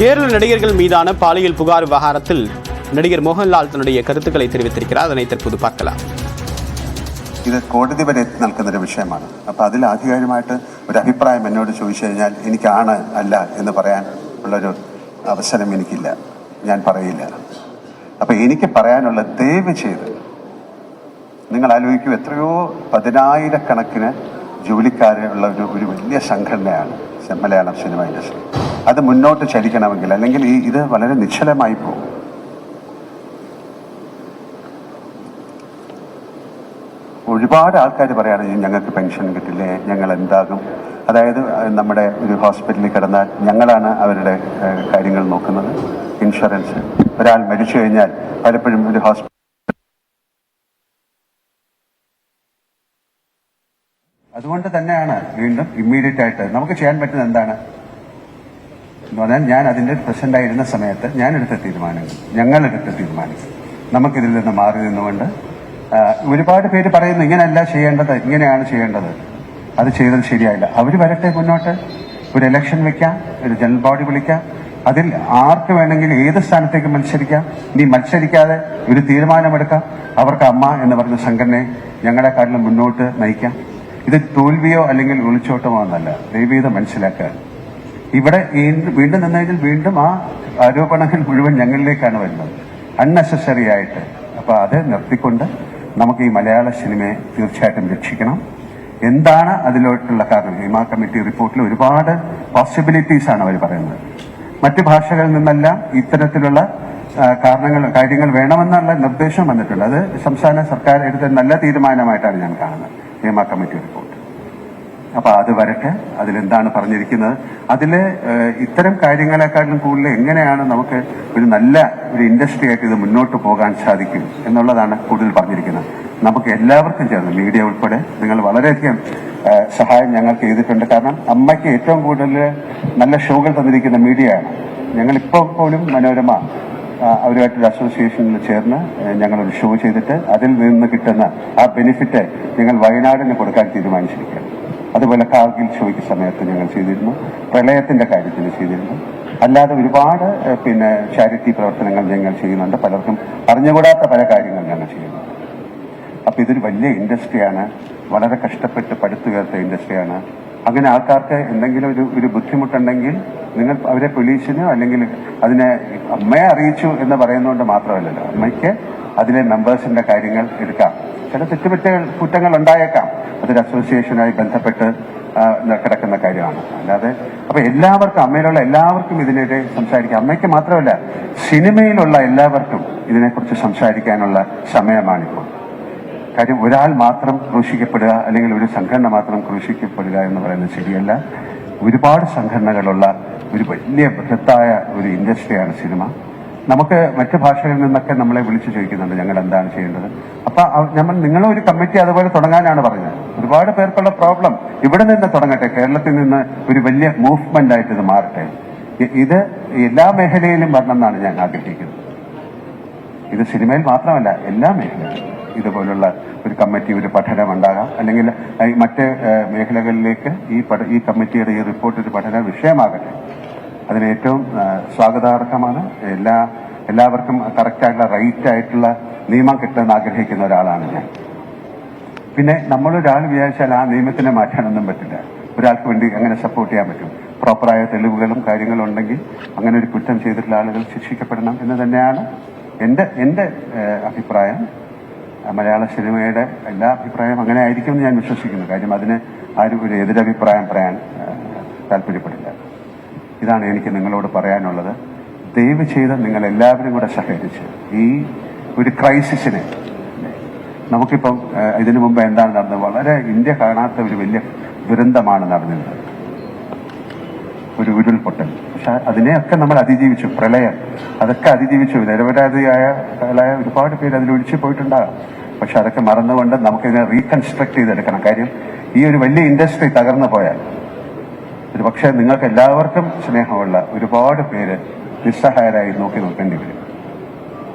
கேரள நடிகர்கள் மீதான பாலியல் புகார் விவகாரத்தில் நடிகர் மோகൻലാൽ தன்னுடைய கருத்துக்களை தெரிவித்திருக்கிறார். அதனை தற்போது பார்க்கலாம். ഇത് കോടതി വരെ എത്തി നിൽക്കുന്ന ഒരു വിഷയമാണ്. അപ്പോൾ അതിൽ ആധികാരികമായിട്ട് ഒരു അഭിപ്രായം എന്നോട് ചോദിച്ചു കഴിഞ്ഞാൽ എനിക്കാണ് അല്ല എന്ന് പറയാൻ ഉള്ളൊരു അവസരം എനിക്കില്ല, ഞാൻ പറയില്ല. അപ്പോൾ എനിക്ക് പറയാനുള്ള ദയവ് ചെയ്ത് നിങ്ങൾ ആലോചിക്കൂ, എത്രയോ പതിനായിരക്കണക്കിന് ജോലിക്കാരുള്ള ഒരു വലിയ സംഘടനയാണ് മലയാളം സിനിമ ഇൻഡസ്ട്രി. അത് മുന്നോട്ട് ചലിക്കണമെങ്കിൽ അല്ലെങ്കിൽ ഇത് വളരെ നിശ്ചലമായി പോകും. ഒരുപാട് ആൾക്കാർ പറയാണ് ഞങ്ങൾക്ക് പെൻഷൻ കിട്ടില്ലേ, ഞങ്ങൾ എന്താകും. അതായത് നമ്മുടെ ഒരു ഹോസ്പിറ്റലിൽ കിടന്നാൽ ഞങ്ങളാണ് അവരുടെ കാര്യങ്ങൾ നോക്കുന്നത്. ഇൻഷുറൻസ്, ഒരാൾ മരിച്ചു കഴിഞ്ഞാൽ പലപ്പോഴും ഒരു ഹോസ്പിറ്റൽ. അതുകൊണ്ട് തന്നെയാണ് വീണ്ടും ഇമ്മീഡിയറ്റ് ആയിട്ട് നമുക്ക് ചെയ്യാൻ പറ്റുന്നത് എന്താണ് എന്ന് പറഞ്ഞാൽ, ഞാൻ അതിൻ്റെ പ്രസിഡന്റായിരുന്ന സമയത്ത് ഞങ്ങളെടുത്ത തീരുമാനങ്ങൾ നമുക്കിതിൽ നിന്ന് മാറി നിന്നുകൊണ്ട് ഒരുപാട് പേര് പറയുന്നു ഇങ്ങനെയല്ല ചെയ്യേണ്ടത്, ഇങ്ങനെയാണ് ചെയ്യേണ്ടത്, അത് ചെയ്തത് ശരിയായില്ല. അവർ വരട്ടെ മുന്നോട്ട്, ഒരു ഇലക്ഷൻ വെക്കാം, ഒരു ജനറൽ ബോഡി വിളിക്കാം, അതിൽ ആർക്ക് വേണമെങ്കിൽ ഏത് സ്ഥാനത്തേക്ക് മത്സരിക്കാം. ഇനി മത്സരിക്കാതെ ഒരു തീരുമാനമെടുക്കാം, അവർക്ക് അമ്മ എന്ന് പറഞ്ഞ സംഘടനയെ ഞങ്ങളെക്കാട്ടിലും മുന്നോട്ട് നയിക്കാം. ഇത് തോൽവിയോ അല്ലെങ്കിൽ ഒളിച്ചോട്ടമോ എന്നല്ല, ദൈവീതം മനസ്സിലാക്കുക. ഇവിടെ വീണ്ടും നിന്നതിൽ വീണ്ടും ആ ആരോപണങ്ങൾ മുഴുവൻ ഞങ്ങളിലേക്കാണ് വരുന്നത്, അൺനെസസറി ആയിട്ട്. അപ്പൊ അത് നിർത്തിക്കൊണ്ട് നമുക്ക് ഈ മലയാള സിനിമയെ തീർച്ചയായിട്ടും രക്ഷിക്കണം. എന്താണ് അതിലോട്ടുള്ള കാരണം? ഹിമ കമ്മിറ്റി റിപ്പോർട്ടിൽ ഒരുപാട് പോസിബിലിറ്റീസ് ആണ് അവർ പറയുന്നത്. മറ്റു ഭാഷകളിൽ നിന്നെല്ലാം ഇത്തരത്തിലുള്ള കാര്യങ്ങൾ വേണമെന്നുള്ള നിർദ്ദേശം വന്നിട്ടുണ്ട്. അത് സംസ്ഥാന സർക്കാർ എടുത്ത നല്ല തീരുമാനമായിട്ടാണ് ഞാൻ കാണുന്നത്, ഹിമ കമ്മിറ്റി റിപ്പോർട്ട്. അപ്പൊ അത് വരട്ടെ, അതിലെന്താണ് പറഞ്ഞിരിക്കുന്നത്. അതില് ഇത്തരം കാര്യങ്ങളെക്കാളും കൂടുതൽ എങ്ങനെയാണ് നമുക്ക് ഒരു നല്ല ഒരു ഇൻഡസ്ട്രി ആയിട്ട് ഇത് മുന്നോട്ട് പോകാൻ സാധിക്കും എന്നുള്ളതാണ് കൂടുതൽ പറഞ്ഞിരിക്കുന്നത്. നമുക്ക് എല്ലാവർക്കും ചേർന്ന്, മീഡിയ ഉൾപ്പെടെ, നിങ്ങൾ വളരെയധികം സഹായം ഞങ്ങൾക്ക് ചെയ്തിട്ടുണ്ട്. കാരണം അമ്മയ്ക്ക് ഏറ്റവും കൂടുതൽ നല്ല ഷോകൾ തന്നിരിക്കുന്ന മീഡിയയാണ്. ഞങ്ങളിപ്പോൾ പോലും മനോരമ അവരുമായിട്ടൊരു അസോസിയേഷനിൽ ചേർന്ന് ഞങ്ങളൊരു ഷോ ചെയ്തിട്ട് അതിൽ നിന്ന് കിട്ടുന്ന ആ ബെനിഫിറ്റ് ഞങ്ങൾ വയനാടിന് കൊടുക്കാൻ തീരുമാനിച്ചിരിക്കുകയാണ്. അതുപോലെ കാർഗിൽ ഷോയ്ക്ക് സമയത്ത് ഞങ്ങൾ ചെയ്തിരുന്നു, പ്രളയത്തിന്റെ കാര്യത്തിൽ ചെയ്തിരുന്നു. അല്ലാതെ ഒരുപാട് ചാരിറ്റി പ്രവർത്തനങ്ങൾ ഞങ്ങൾ ചെയ്യുന്നുണ്ട്. പലർക്കും അറിഞ്ഞുകൂടാത്ത പല കാര്യങ്ങൾ ഞങ്ങൾ ചെയ്യുന്നുണ്ട്. അപ്പൊ ഇതൊരു വലിയ ഇൻഡസ്ട്രിയാണ്, വളരെ കഷ്ടപ്പെട്ട് പടുത്തുയർത്ത ഇൻഡസ്ട്രിയാണ്. അങ്ങനെ ആൾക്കാർക്ക് എന്തെങ്കിലും ഒരു ബുദ്ധിമുട്ടുണ്ടെങ്കിൽ നിങ്ങൾ അവരെ പോലീസിനോ അല്ലെങ്കിൽ അതിനെ അമ്മയെ അറിയിച്ചു എന്ന് പറയുന്നതുകൊണ്ട് മാത്രമല്ലല്ലോ, അമ്മയ്ക്ക് അതിലെ മെമ്പേഴ്സിന്റെ കാര്യങ്ങൾ എടുക്കാം. ചില കുറ്റങ്ങൾ ഉണ്ടായേക്കാം, അതൊരു അസോസിയേഷനുമായി ബന്ധപ്പെട്ട് കിടക്കുന്ന കാര്യമാണ്. അല്ലാതെ അപ്പൊ എല്ലാവർക്കും, അമ്മയിലുള്ള എല്ലാവർക്കും ഇതിനെതിരെ സംസാരിക്കാം. അമ്മയ്ക്ക് മാത്രമല്ല, സിനിമയിലുള്ള എല്ലാവർക്കും ഇതിനെക്കുറിച്ച് സംസാരിക്കാനുള്ള സമയമാണിപ്പോൾ. കാര്യം ഒരാൾ മാത്രം ക്രൂശിക്കപ്പെടുക അല്ലെങ്കിൽ ഒരു സംഘടന മാത്രം ക്രൂശിക്കപ്പെടുക എന്ന് പറയുന്നത് ശരിയല്ല. ഒരുപാട് സംഘടനകളുള്ള ഒരു വലിയ ബൃഹത്തായ ഒരു ഇൻഡസ്ട്രിയാണ് സിനിമ. നമുക്ക് മറ്റു ഭാഷകളിൽ നിന്നൊക്കെ നമ്മളെ വിളിച്ചു ചോദിക്കുന്നുണ്ട് ഞങ്ങൾ എന്താണ് ചെയ്യേണ്ടത്. അപ്പൊ നിങ്ങളൊരു കമ്മിറ്റി അതുപോലെ തുടങ്ങാനാണ് പറഞ്ഞത്. ഒരുപാട് പേർക്കുള്ള പ്രോബ്ലം ഇവിടെ നിന്ന് തുടങ്ങട്ടെ, കേരളത്തിൽ നിന്ന് ഒരു വലിയ മൂവ്മെന്റ് ആയിട്ട് ഇത് മാറട്ടെ. ഇത് എല്ലാ മേഖലയിലും വരണമെന്നാണ് ഞാൻ ആഗ്രഹിക്കുന്നത്. ഇത് സിനിമയിൽ മാത്രമല്ല, എല്ലാ മേഖലയിലും ഇതുപോലുള്ള ഒരു കമ്മിറ്റി, ഒരു പഠനം ഉണ്ടാകാം. അല്ലെങ്കിൽ മറ്റ് മേഖലകളിലേക്ക് ഈ കമ്മിറ്റിയുടെ ഈ റിപ്പോർട്ട് ഒരു പഠന വിഷയമാകട്ടെ. അതിന് ഏറ്റവും സ്വാഗതാർഹമാണ്. എല്ലാവർക്കും കറക്റ്റായിട്ടുള്ള റൈറ്റ് ആയിട്ടുള്ള നിയമം കിട്ടുമെന്ന് ആഗ്രഹിക്കുന്ന ഒരാളാണ് ഞാൻ. പിന്നെ നമ്മളൊരാൾ വിചാരിച്ചാൽ ആ നിയമത്തിനെ മാറ്റാനൊന്നും പറ്റില്ല. ഒരാൾക്ക് വേണ്ടി അങ്ങനെ സപ്പോർട്ട് ചെയ്യാൻ പറ്റും. പ്രോപ്പറായ തെളിവുകളും കാര്യങ്ങളും ഉണ്ടെങ്കിൽ അങ്ങനെ ഒരു കുറ്റം ചെയ്തിട്ടുള്ള ആളുകൾ ശിക്ഷിക്കപ്പെടണം എന്ന് തന്നെയാണ് എൻ്റെ അഭിപ്രായം. മലയാള സിനിമയുടെ എല്ലാ അഭിപ്രായം അങ്ങനെ ആയിരിക്കുമെന്ന് ഞാൻ വിശ്വസിക്കുന്നു. കാര്യം അതിന് ആരും ഒരു എതിരഭിപ്രായം പറയാൻ താല്പര്യപ്പെടില്ല. ഇതാണ് എനിക്ക് നിങ്ങളോട് പറയാനുള്ളത്. ദയവ് ചെയ്ത് നിങ്ങൾ എല്ലാവരും കൂടെ സഹകരിച്ച് ഈ ഒരു ക്രൈസിസിനെ, നമുക്കിപ്പം ഇതിനു മുമ്പ് എന്താണ് നടന്നത്, വളരെ ഇന്ത്യ കാണാത്ത ഒരു വലിയ ദുരന്തമാണ് നടന്നത്, ഒരു ഉരുൾപൊട്ടൽ. പക്ഷെ അതിനെയൊക്കെ നമ്മൾ അതിജീവിച്ചു. പ്രളയം, അതൊക്കെ അതിജീവിച്ചു. നിരപരാധിയായ ഒരുപാട് പേര് അതിൽ ഒഴിച്ചു പോയിട്ടുണ്ടാകാം. പക്ഷെ അതൊക്കെ മറന്നുകൊണ്ട് നമുക്കിതിനെ റീകൺസ്ട്രക്ട് ചെയ്തെടുക്കണം. കാര്യം ഈ ഒരു വലിയ ഇൻഡസ്ട്രി തകർന്നു പോയാൽ ഒരു പക്ഷേ നിങ്ങൾക്ക് എല്ലാവർക്കും സ്നേഹമുള്ള ഒരുപാട് പേര് നിസ്സഹായരായി നോക്കി നോക്കേണ്ടി വരും.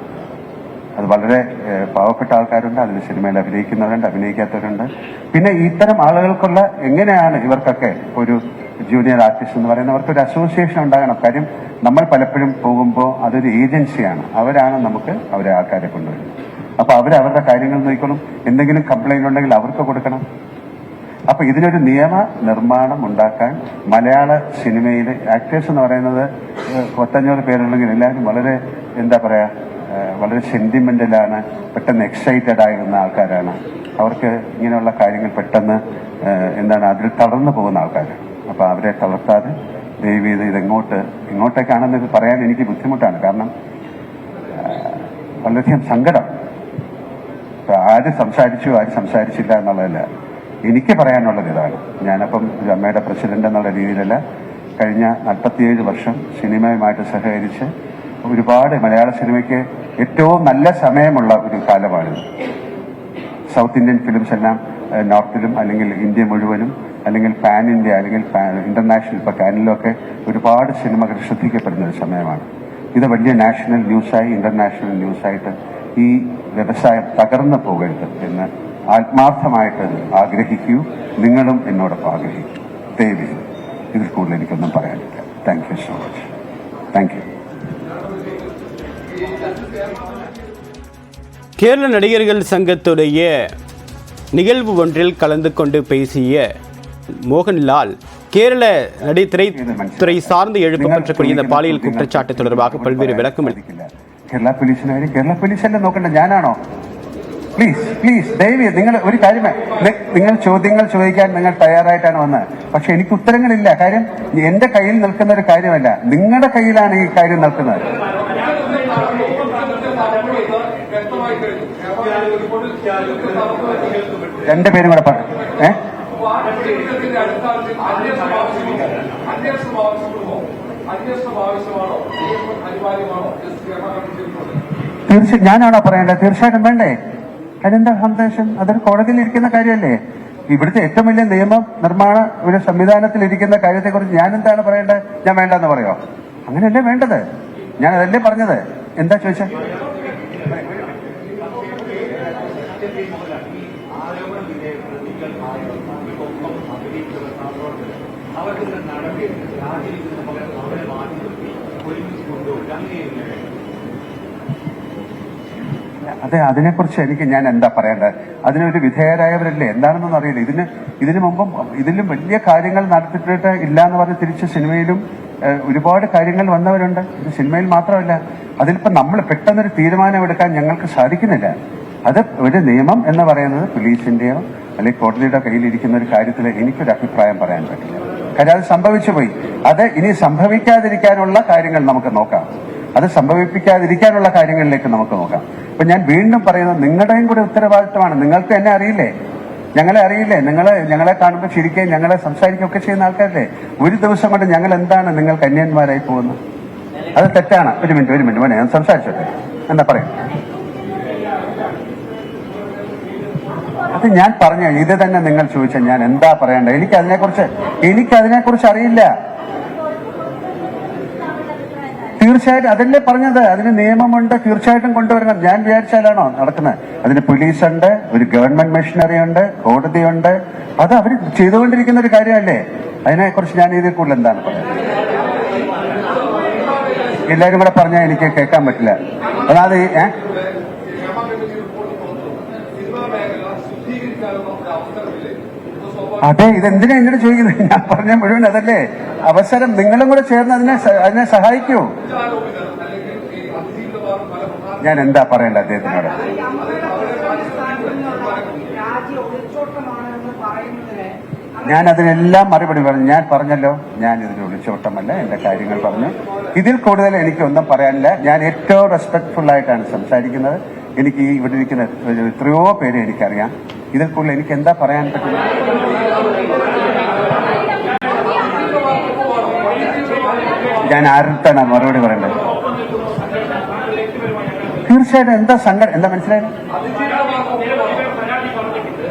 അത് വളരെ പാവപ്പെട്ട ആൾക്കാരുണ്ട്, അതിൽ സിനിമയിൽ അഭിനയിക്കുന്നവരുണ്ട്, അഭിനയിക്കാത്തവരുണ്ട്. പിന്നെ ഇത്തരം ആളുകൾക്കുള്ള എങ്ങനെയാണ് ഇവർക്കൊക്കെ ഒരു ജൂനിയർ ആർട്ടിസ്റ്റ് എന്ന് പറയുന്നവർക്ക് ഒരു അസോസിയേഷൻ ഉണ്ടാകണം. കാര്യം നമ്മൾ പലപ്പോഴും പോകുമ്പോൾ അതൊരു ഏജൻസിയാണ്, അവരാണ് നമുക്ക് അവരെ ആൾക്കാരെ കൊണ്ടുവരുന്നത്. അപ്പൊ അവരവരുടെ കാര്യങ്ങൾ നോക്കണം, എന്തെങ്കിലും കംപ്ലൈന്റ് ഉണ്ടെങ്കിൽ അവർക്ക് കൊടുക്കണം. അപ്പൊ ഇതിനൊരു നിയമ നിർമ്മാണം ഉണ്ടാക്കാൻ മലയാള സിനിമയിലെ ആക്ടേഴ്സ് എന്ന് പറയുന്നത് 500 പേരുണ്ടെങ്കിൽ എല്ലാവരും വളരെ എന്താ പറയാ, വളരെ സെന്റിമെന്റലാണ്, പെട്ടെന്ന് എക്സൈറ്റഡ് ആയിരുന്ന ആൾക്കാരാണ്. അവർക്ക് ഇങ്ങനെയുള്ള കാര്യങ്ങൾ പെട്ടെന്ന് അതിൽ തളർന്നു പോകുന്ന ആൾക്കാരാണ്. അപ്പൊ അവരെ തളർത്താതെ ദയവ് ചെയ്ത് ഇങ്ങോട്ടേക്കാണെന്ന് ഇത് പറയാൻ എനിക്ക് ബുദ്ധിമുട്ടാണ്. കാരണം വളരെയധികം സങ്കടം. ആര് സംസാരിച്ചു ആര് സംസാരിച്ചില്ല എന്നുള്ളതല്ല, എനിക്ക് പറയാനുള്ളത് ഇതാണ്. ഞാനപ്പം ഒരു അമ്മയുടെ പ്രസിഡന്റ് എന്നുള്ള രീതിയിലല്ല, കഴിഞ്ഞ 47 വർഷം സിനിമയുമായിട്ട് സഹകരിച്ച് ഒരുപാട് മലയാള സിനിമയ്ക്ക് ഏറ്റവും നല്ല സമയമുള്ള ഒരു കാലമാണിത്. സൗത്ത് ഇന്ത്യൻ ഫിലിംസ് എല്ലാം നോർത്തിലും അല്ലെങ്കിൽ ഇന്ത്യ മുഴുവനും അല്ലെങ്കിൽ പാൻ ഇന്ത്യ അല്ലെങ്കിൽ ഇന്റർനാഷണൽ ഇപ്പൊ കാനിലൊക്കെ ഒരുപാട് സിനിമകൾ ശ്രദ്ധിക്കപ്പെടുന്ന ഒരു സമയമാണ്. ഇത് വലിയ നാഷണൽ ന്യൂസായി ഇന്റർനാഷണൽ ന്യൂസായിട്ട് ഈ വ്യവസായം തകർന്നു പോകരുത് എന്ന് ആത്മാർത്ഥമായിട്ട് ആഗ്രഹിക്കൂ. നിങ്ങളും എന്നോടൊപ്പം ആഗ്രഹിക്കൂ. ദയവ് ഇതിൽ കൂടുതൽ എനിക്കൊന്നും പറയാനില്ല. Thank you so much. Thank you. Kerala நடிகர்கள் சங்கத்துடைய நிகழ்வு ஒன்றில் கலந்து கொண்டு பேசிய மோகன்லால் கேரள திரைத்துறை சார்ந்து எழுப்பப்பட்டக்கூடிய இந்த பாலியல் குற்றச்சாட்டு தொடர்பாக பல்வேறு விளக்கம் കേരള പോലീസിനായാലും കേരള പോലീസല്ലേ നോക്കണ്ട, ഞാനാണോ? പ്ലീസ് ദയവ് നിങ്ങൾ ഒരു കാര്യം, നിങ്ങൾ ചോദ്യങ്ങൾ ചോദിക്കാൻ നിങ്ങൾ തയ്യാറായിട്ടാണ് വന്നത്. പക്ഷെ എനിക്ക് ഉത്തരങ്ങളില്ല. കാര്യം എന്റെ കയ്യിൽ നിൽക്കുന്ന ഒരു കാര്യമല്ല, നിങ്ങളുടെ കയ്യിലാണ് ഈ കാര്യം നിൽക്കുന്നത്. രണ്ടുപേരും കൂടെ തീർച്ചയായും ഞാനാണോ പറയേണ്ടത്? തീർച്ചയായിട്ടും വേണ്ടേ. അതിനെന്താ സന്ദേശം? അതൊരു കോടതിയിൽ ഇരിക്കുന്ന കാര്യമല്ലേ. ഇവിടുത്തെ ഏറ്റവും വലിയ നിയമ നിർമ്മാണ ഒരു സംവിധാനത്തിൽ ഇരിക്കുന്ന കാര്യത്തെക്കുറിച്ച് ഞാൻ എന്താണ് പറയേണ്ടത്? ഞാൻ വേണ്ടെന്ന് പറയോ? അങ്ങനെയല്ലേ വേണ്ടത്. ഞാൻ അതല്ലേ പറഞ്ഞത്. എന്താ ചോദിച്ചേ? അതെ, അതിനെക്കുറിച്ച് ഞാൻ എന്താ പറയേണ്ടത്? അതിനൊരു വിധേയരായവരല്ലേ, എന്താണെന്നൊന്നും അറിയില്ല. ഇതിനു മുമ്പും ഇതിലും വലിയ കാര്യങ്ങൾ നടത്തിയിട്ട് ഇല്ല എന്ന് പറഞ്ഞ് തിരിച്ച് സിനിമയിലും ഒരുപാട് കാര്യങ്ങൾ വന്നവരുണ്ട്. ഇത് സിനിമയിൽ മാത്രമല്ല. അതിലിപ്പോ നമ്മൾ പെട്ടെന്നൊരു തീരുമാനം എടുക്കാൻ ഞങ്ങൾക്ക് സാധിക്കുന്നില്ല. അത് ഒരു നിയമം എന്ന് പറയുന്നത് പോലീസിന്റെയോ അല്ലെങ്കിൽ കോടതിയുടെ കയ്യിലിരിക്കുന്ന ഒരു കാര്യത്തിൽ എനിക്കൊരു അഭിപ്രായം പറയാൻ പറ്റില്ല. കാര്യം അത് സംഭവിച്ചു പോയി. അത് ഇനി സംഭവിക്കാതിരിക്കാനുള്ള കാര്യങ്ങൾ നമുക്ക് നോക്കാം. അത് സംഭവിപ്പിക്കാതിരിക്കാനുള്ള കാര്യങ്ങളിലേക്ക് നമുക്ക് നോക്കാം. അപ്പൊ ഞാൻ വീണ്ടും പറയുന്നത്, നിങ്ങളുടെയും കൂടെ ഉത്തരവാദിത്തമാണ്. നിങ്ങൾക്ക് എന്നെ അറിയില്ലേ, ഞങ്ങളെ അറിയില്ലേ? ഞങ്ങളെ കാണുമ്പോൾ ചിരിക്കുകയും ഞങ്ങളെ സംസാരിക്കുകയൊക്കെ ചെയ്യുന്ന ആൾക്കാരല്ലേ. ഒരു ദിവസം കൊണ്ട് ഞങ്ങൾ എന്താണ് നിങ്ങൾക്ക് അന്യന്മാരായി പോകുന്നത്? അത് തെറ്റാണ്. ഒരു മിനിറ്റ് മോനെ, ഞാൻ സംസാരിച്ചോട്ടെ. എന്താ പറയാം? അത് ഞാൻ പറഞ്ഞ ഇത് തന്നെ നിങ്ങൾ ചോദിച്ചാൽ ഞാൻ എന്താ പറയേണ്ടത്? എനിക്കതിനെക്കുറിച്ച് അറിയില്ല. തീർച്ചയായിട്ടും അതല്ലേ പറഞ്ഞത്. അതിന് നിയമമുണ്ട്, തീർച്ചയായിട്ടും കൊണ്ടുവരണം. ഞാൻ വിചാരിച്ചാലാണോ നടക്കുന്നത്? അതിന് പോലീസുണ്ട്, ഒരു ഗവൺമെന്റ് മെഷീനറി ഉണ്ട്, കോടതിയുണ്ട്. അത് അവർ ചെയ്തുകൊണ്ടിരിക്കുന്ന ഒരു കാര്യമല്ലേ. അതിനെക്കുറിച്ച് ഞാൻ ഇതിൽ കൂടുതൽ എന്താണ് പറയുന്നത്? എല്ലാവരും കൂടെ പറഞ്ഞാൽ എനിക്ക് കേൾക്കാൻ പറ്റില്ല. അതായത് അതെ, ഇതെന്തിനാ എന്നോട് ചോദിക്കുന്നത്? ഞാൻ പറഞ്ഞ മുഴുവൻ അതല്ലേ അവസരം. നിങ്ങളും കൂടെ ചേർന്ന് അതിനെ സഹായിക്കൂ. ഞാൻ എന്താ പറയണ്ട അദ്ദേഹത്തിനോട്? ഞാൻ അതിനെല്ലാം മറുപടി പറഞ്ഞു. ഞാൻ പറഞ്ഞല്ലോ, ഞാൻ ഇതിന് ഒളിച്ചോട്ടമല്ല, എന്റെ കാര്യങ്ങൾ പറഞ്ഞു. ഇതിൽ കൂടുതൽ എനിക്കൊന്നും പറയാനില്ല. ഞാൻ ഏറ്റവും റെസ്പെക്ട്ഫുൾ ആയിട്ടാണ് സംസാരിക്കുന്നത്. എനിക്ക് ഇവിടെ ഇരിക്കുന്ന എത്രയോ പേരെ എനിക്കറിയാം. ഇതിൽ കൂടുതൽ എനിക്ക് എന്താ പറയാൻ പറ്റില്ല? ഞാൻ ആരുടെ മറുപടി പറയണ്ടത്? തീർച്ചയായിട്ടും എന്താ സങ്കടം, എന്താ മനസ്സിലായത്?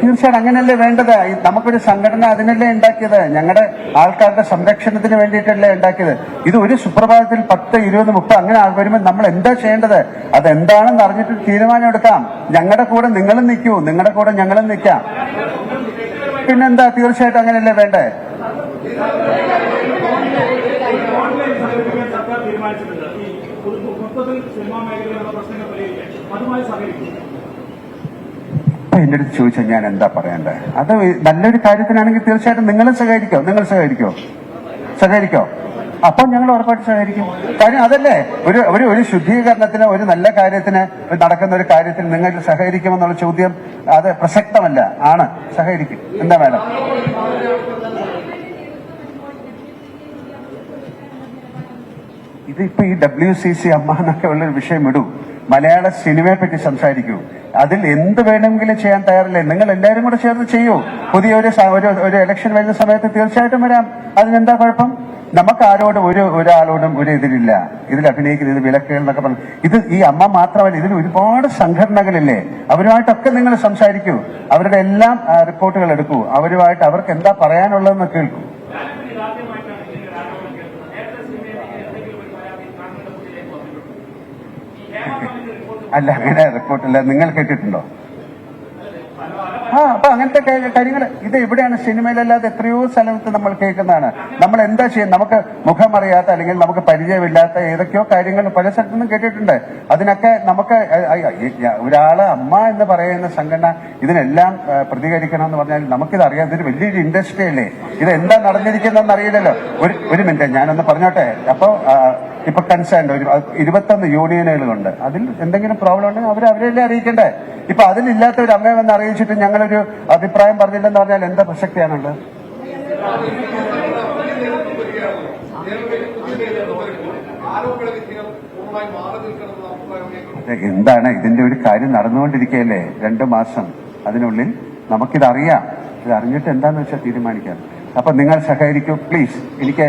തീർച്ചയായിട്ടും അങ്ങനെയല്ലേ വേണ്ടത്. നമുക്കൊരു സംഘടന അതിനല്ലേ ഉണ്ടാക്കിയത്, ഞങ്ങളുടെ ആൾക്കാരുടെ സംരക്ഷണത്തിന് വേണ്ടിയിട്ടല്ലേ ഉണ്ടാക്കിയത്. ഇത് ഒരു സുപ്രഭാതത്തിൽ 10, 20, 30 അങ്ങനെ വരുമ്പോൾ നമ്മൾ എന്താ ചെയ്യേണ്ടത്? അതെന്താണെന്ന് അറിഞ്ഞിട്ട് തീരുമാനം എടുക്കാം. ഞങ്ങളുടെ കൂടെ നിങ്ങളും നിൽക്കൂ, നിങ്ങളുടെ കൂടെ ഞങ്ങളും നിൽക്കാം. പിന്നെന്താ? തീർച്ചയായിട്ടും അങ്ങനെയല്ലേ വേണ്ടേ. സർക്കാർ തീരുമാനിച്ചിട്ടുണ്ട് ഈ മൊത്തത്തിൽ സിനിമാ മേഖലയിലുള്ള പ്രശ്നങ്ങൾ പരിഹരിക്കാൻ അതുമായി സഹകരിക്കും. എന്റെ അടുത്ത് ചോദിച്ചാൽ ഞാൻ എന്താ പറയണ്ടേ? അത് നല്ലൊരു കാര്യത്തിനാണെങ്കിൽ തീർച്ചയായിട്ടും നിങ്ങൾ സഹകരിക്കോ? അപ്പൊ ഞങ്ങൾ ഉറപ്പായിട്ട് സഹകരിക്കും. കാര്യം അതല്ലേ, ഒരു ശുദ്ധീകരണത്തിന്, ഒരു നല്ല കാര്യത്തിന് നടക്കുന്ന ഒരു കാര്യത്തിൽ നിങ്ങൾ സഹകരിക്കുമെന്നുള്ള ചോദ്യം അത് പ്രസക്തമല്ല. സഹകരിക്കും. എന്താ മാഡം? ഇതിപ്പോ ഈ WCC അമ്മ എന്നൊക്കെ ഉള്ളൊരു വിഷയം ഇടും. മലയാള സിനിമയെ പറ്റി സംസാരിക്കൂ. അതിൽ എന്ത് വേണമെങ്കിലും ചെയ്യാൻ തയ്യാറില്ലേ? നിങ്ങൾ എല്ലാവരും കൂടെ ചേർന്ന് ചെയ്യൂ. പുതിയൊരു ഇലക്ഷൻ വരുന്ന സമയത്ത് തീർച്ചയായിട്ടും വരാം. അതിനെന്താ കുഴപ്പം? നമുക്ക് ആരോടും ഒരാളോടും ഒരു എതിരില്ല. ഇതിൽ അഭിനയിക്കുന്നത് വിലക്കുകൾ എന്നൊക്കെ പറഞ്ഞു. ഈ അമ്മ മാത്രമല്ല, ഇതിൽ ഒരുപാട് സംഘടനകളില്ലേ, അവരുമായിട്ടൊക്കെ നിങ്ങൾ സംസാരിക്കൂ. അവരുടെ എല്ലാം റിപ്പോർട്ടുകൾ എടുക്കൂ. അവരുമായിട്ട് അവർക്ക് എന്താ പറയാനുള്ളതെന്ന് കേൾക്കൂ. അല്ല, അങ്ങനെ റിപ്പോർട്ടില്ല. നിങ്ങൾ കേട്ടിട്ടുണ്ടോ? അപ്പൊ അങ്ങനത്തെ കാര്യങ്ങൾ ഇത് എവിടെയാണ്? സിനിമയിലല്ലാതെ എത്രയോ സ്ഥലത്ത് നമ്മൾ കേൾക്കുന്നതാണ്. നമ്മൾ എന്താ ചെയ്യുന്നത്? നമുക്ക് മുഖമറിയാത്ത അല്ലെങ്കിൽ നമുക്ക് പരിചയമില്ലാത്ത ഏതൊക്കെയോ കാര്യങ്ങൾ പല സ്ഥലത്തുനിന്നും കേട്ടിട്ടുണ്ട്. അതിനൊക്കെ നമുക്ക് ഒരാള് അമ്മ എന്ന് പറയുന്ന സംഘടന ഇതിനെല്ലാം പ്രതികരിക്കണം എന്ന് പറഞ്ഞാൽ നമുക്കിത് അറിയാം. ഇതൊരു വലിയൊരു ഇൻഡസ്ട്രി അല്ലേ? ഇത് എന്താ നടന്നിരിക്കുന്നതെന്ന് അറിയില്ലല്ലോ. ഒരു മിനിറ്റ് ഞാനൊന്ന് പറഞ്ഞോട്ടെ. അപ്പോ ഇപ്പൊ കൺസേൺ 21 യൂണിയനുകളുണ്ട്. അതിൽ എന്തെങ്കിലും പ്രോബ്ലം ഉണ്ടെങ്കിൽ അവരെല്ലാം അറിയിക്കണ്ടേ? ഇപ്പൊ അതിലില്ലാത്ത ഒരു അമ്മയെ വന്ന് അറിയിച്ചിട്ട് ഞങ്ങളൊരു അഭിപ്രായം പറഞ്ഞില്ലെന്ന് പറഞ്ഞാൽ എന്താ പ്രസക്തിയാണുള്ളത്? എന്താണ് ഇതിന്റെ ഒരു കാര്യം നടന്നുകൊണ്ടിരിക്കുകയല്ലേ? 2 മാസം അതിനുള്ളിൽ നമുക്കിതറിയാം. ഇത് അറിഞ്ഞിട്ട് എന്താന്ന് വെച്ചാൽ തീരുമാനിക്കാം. അപ്പൊ നിങ്ങൾ സഹകരിക്കൂ പ്ലീസ്. എനിക്ക്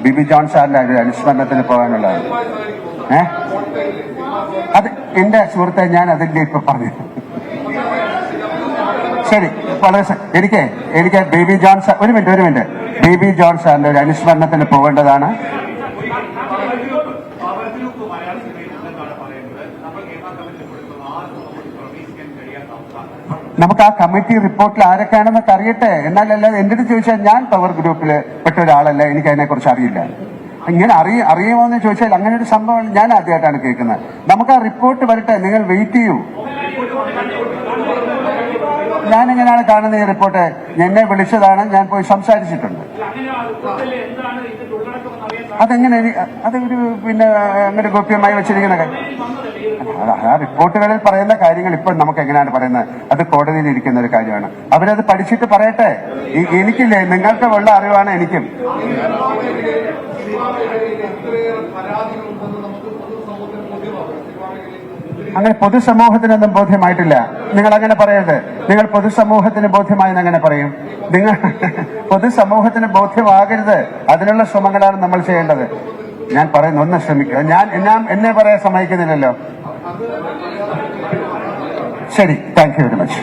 ബിബി ജോൺ സാറിന്റെ ഒരു അനുസ്മരണത്തിന് പോകാനുള്ളതാണ്. അത് എന്റെ സുഹൃത്തെ, ഞാൻ അതിന്റെ ഇപ്പൊ പറഞ്ഞു. ശരി, വളരെ എനിക്ക് ബേബി ജോൺ സാർ ഒരു മിനിറ്റ് ബേബി ജോൺ സാറിന്റെ ഒരു അനുസ്മരണത്തിന് പോകേണ്ടതാണ്. നമുക്ക് ആ കമ്മിറ്റി റിപ്പോർട്ടിൽ ആരൊക്കെയാണെന്നൊക്കെ അറിയട്ടെ. എന്നാലല്ലാതെ എന്റെ അടുത്ത് ചോദിച്ചാൽ ഞാൻ പവർ ഗ്രൂപ്പിൽ പെട്ട ഒരാളല്ല, എനിക്ക് അതിനെക്കുറിച്ച് അറിയില്ല. ഇങ്ങനെ അറിയുമോ എന്ന് ചോദിച്ചാൽ അങ്ങനെ ഒരു സംഭവം ഞാൻ ആദ്യമായിട്ടാണ് കേൾക്കുന്നത്. നമുക്ക് ആ റിപ്പോർട്ട് വരട്ടെ, നിങ്ങൾ വെയിറ്റ് ചെയ്യൂ. ഞാൻ എങ്ങനെയാണ് കാണുന്നത് ഈ റിപ്പോർട്ട്? എന്നെ വിളിച്ചതാണ്, ഞാൻ പോയി സംസാരിച്ചിട്ടുണ്ട്. അതെങ്ങനെ അതൊരു അങ്ങനെ ഗോപ്യമായി വെച്ചിരിക്കുന്ന കാര്യം? ആ റിപ്പോർട്ടുകളിൽ പറയുന്ന കാര്യങ്ങൾ ഇപ്പോൾ നമുക്ക് എങ്ങനെയാണ് പറയുന്നത്? അത് കോടതിയിൽ ഇരിക്കുന്ന ഒരു കാര്യമാണ്. അവരത് പഠിച്ചിട്ട് പറയട്ടെ. എനിക്കില്ലേ, നിങ്ങൾക്ക് ഉള്ള അറിവാണ് എനിക്കും. അങ്ങനെ പൊതുസമൂഹത്തിനൊന്നും ബോധ്യമായിട്ടില്ല. നിങ്ങൾ അങ്ങനെ പറയരുത്. നിങ്ങൾ പൊതുസമൂഹത്തിന് ബോധ്യമായെന്ന് അങ്ങനെ പറയും. നിങ്ങൾ പൊതുസമൂഹത്തിന് ബോധ്യമാകരുത്. അതിനുള്ള ശ്രമങ്ങളാണ് നമ്മൾ ചെയ്യേണ്ടത്. ഞാൻ പറയുന്നു, ഒന്ന് ശ്രമിക്കുക. എന്നെ പറയാൻ സമ്മതിക്കുന്നില്ലല്ലോ. ശരി, താങ്ക് യു വെരി മച്ച്.